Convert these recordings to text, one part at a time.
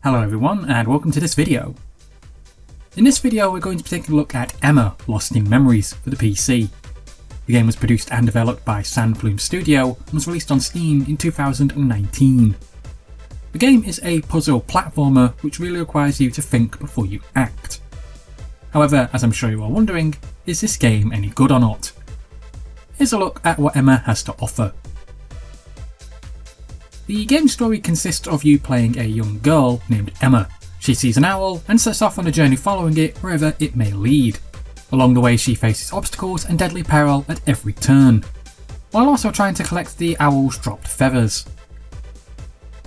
Hello everyone and welcome to this video. In this video we're going to be taking a look at Emma Lost in Memories for the PC. The game was produced and developed by Sandbloom Studio and was released on Steam in 2019. The game is a puzzle platformer which really requires you to think before you act. However, as I'm sure you are wondering, is this game any good or not? Here's a look at what Emma has to offer. The game story consists of you playing a young girl named Emma. She sees an owl and sets off on a journey following it wherever it may lead. Along the way she faces obstacles and deadly peril at every turn, while also trying to collect the owl's dropped feathers.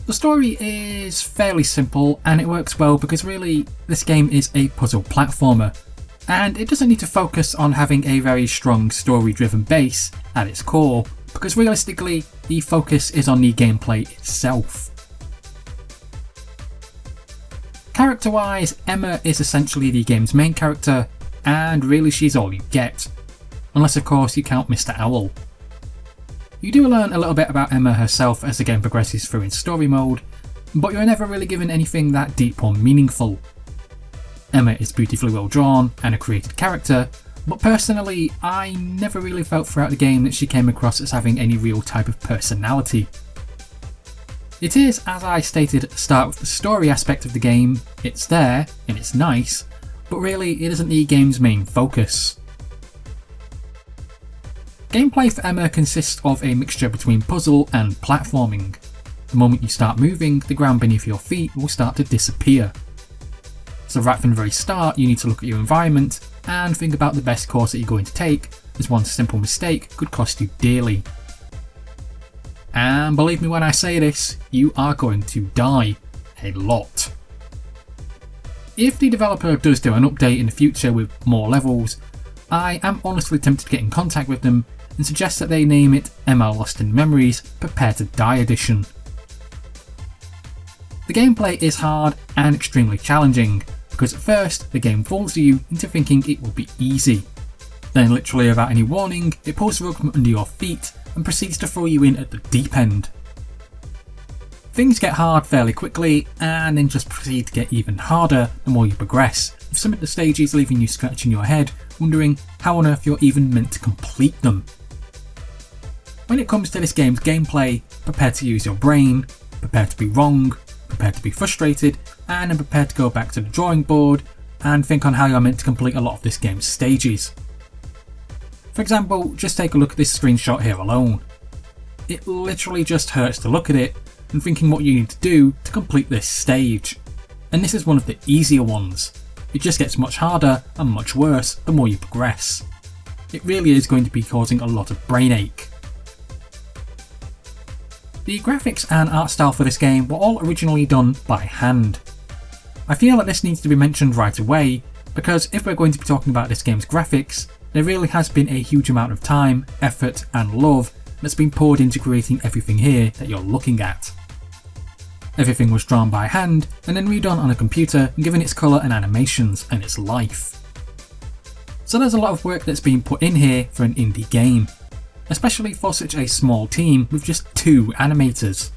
The story is fairly simple and it works well because really this game is a puzzle platformer and it doesn't need to focus on having a very strong story driven base at its core, because realistically the focus is on the gameplay itself. Character wise, Emma is essentially the game's main character and really she's all you get, unless of course you count Mr. Owl. You do learn a little bit about Emma herself as the game progresses through in story mode, but you're never really given anything that deep or meaningful. Emma is beautifully well drawn and a created character, but personally I never really felt throughout the game that she came across as having any real type of personality. It is, as I stated at the start with the story aspect of the game, it's there and it's nice, but really it isn't the game's main focus. Gameplay for Emma consists of a mixture between puzzle and platforming. The moment you start moving, the ground beneath your feet will start to disappear. So right from the very start you need to look at your environment and think about the best course that you're going to take, as one simple mistake could cost you dearly. And believe me when I say this, you are going to die a lot. If the developer does do an update in the future with more levels, I am honestly tempted to get in contact with them and suggest that they name it Emma Lost in Memories Prepare to Die Edition. The gameplay is hard and extremely challenging, because at first the game fools you into thinking it will be easy. Then literally without any warning, it pulls the rug from under your feet and proceeds to throw you in at the deep end. Things get hard fairly quickly and then just proceed to get even harder the more you progress, with some of the stages leaving you scratching your head wondering how on earth you're even meant to complete them. When it comes to this game's gameplay, prepare to use your brain, prepare to be wrong, prepare to be frustrated, and then prepare to go back to the drawing board and think on how you're meant to complete a lot of this game's stages. For example, just take a look at this screenshot here alone. It literally just hurts to look at it and thinking what you need to do to complete this stage. And this is one of the easier ones. It just gets much harder and much worse the more you progress. It really is going to be causing a lot of brain ache. The graphics and art style for this game were all originally done by hand. I feel that this needs to be mentioned right away, because if we're going to be talking about this game's graphics, there really has been a huge amount of time, effort and love that's been poured into creating everything here that you're looking at. Everything was drawn by hand and then redone on a computer and given its colour and animations and its life. So there's a lot of work that's been put in here for an indie game, especially for such a small team with just 2 animators.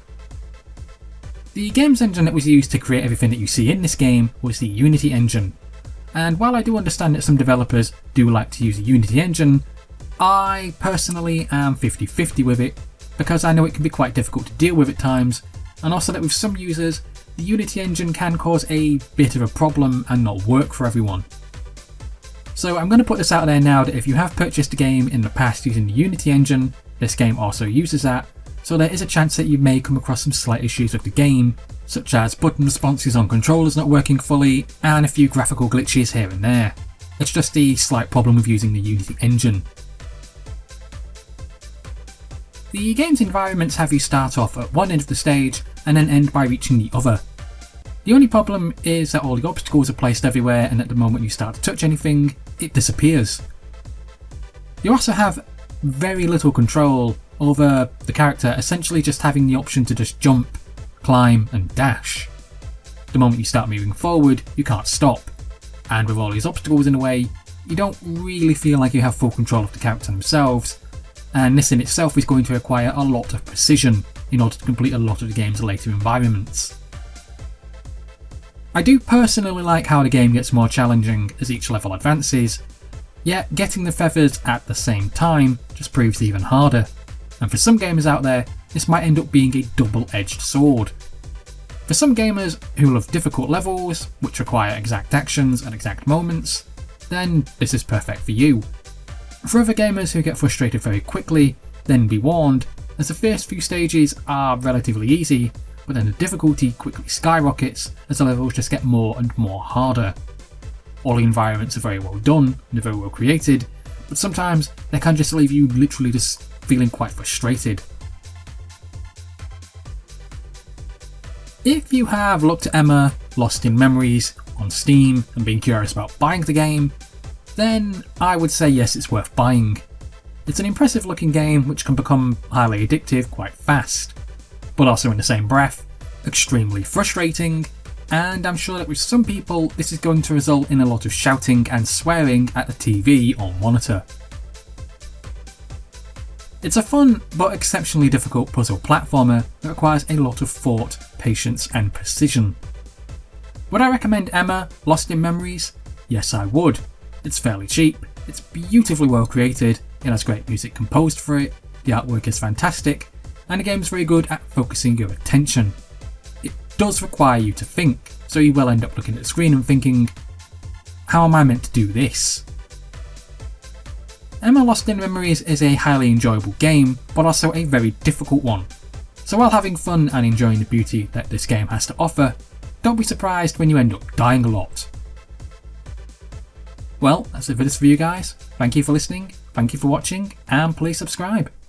The games engine that was used to create everything that you see in this game was the Unity engine, and while I do understand that some developers do like to use the Unity engine, I personally am 50-50 with it, because I know it can be quite difficult to deal with at times, and also that with some users, the Unity engine can cause a bit of a problem and not work for everyone. So I'm going to put this out there now that if you have purchased a game in the past using the Unity engine, this game also uses that, so there is a chance that you may come across some slight issues with the game, such as button responses on controllers not working fully and a few graphical glitches here and there. It's just the slight problem with using the Unity engine. The game's environments have you start off at one end of the stage and then end by reaching the other. The only problem is that all the obstacles are placed everywhere and at the moment you start to touch anything, it disappears. You also have very little control over the character, essentially just having the option to just jump, climb and dash. The moment you start moving forward, you can't stop, and with all these obstacles in the way, you don't really feel like you have full control of the character themselves, and this in itself is going to require a lot of precision in order to complete a lot of the game's later environments. I do personally like how the game gets more challenging as each level advances, yet getting the feathers at the same time just proves even harder, and for some gamers out there, this might end up being a double-edged sword. For some gamers who love difficult levels, which require exact actions at exact moments, then this is perfect for you. For other gamers who get frustrated very quickly, then be warned, as the first few stages are relatively easy, but then the difficulty quickly skyrockets as the levels just get more and more harder. All the environments are very well done and they're very well created, but sometimes they can just leave you literally just feeling quite frustrated. If you have looked at Emma Lost in Memories on Steam and been curious about buying the game, then I would say yes, it's worth buying. It's an impressive looking game which can become highly addictive quite fast, but also in the same breath, extremely frustrating, and I'm sure that with some people this is going to result in a lot of shouting and swearing at the TV or monitor. It's a fun but exceptionally difficult puzzle platformer that requires a lot of thought, patience and precision. Would I recommend Emma Lost in Memories? Yes, I would. It's fairly cheap, it's beautifully well created, it has great music composed for it, the artwork is fantastic, and the game is very good at focusing your attention. It does require you to think, so you will end up looking at the screen and thinking, how am I meant to do this? Emma Lost in Memories is a highly enjoyable game, but also a very difficult one. So while having fun and enjoying the beauty that this game has to offer, don't be surprised when you end up dying a lot. Well, that's it for this video guys. Thank you for listening, thank you for watching, and please subscribe.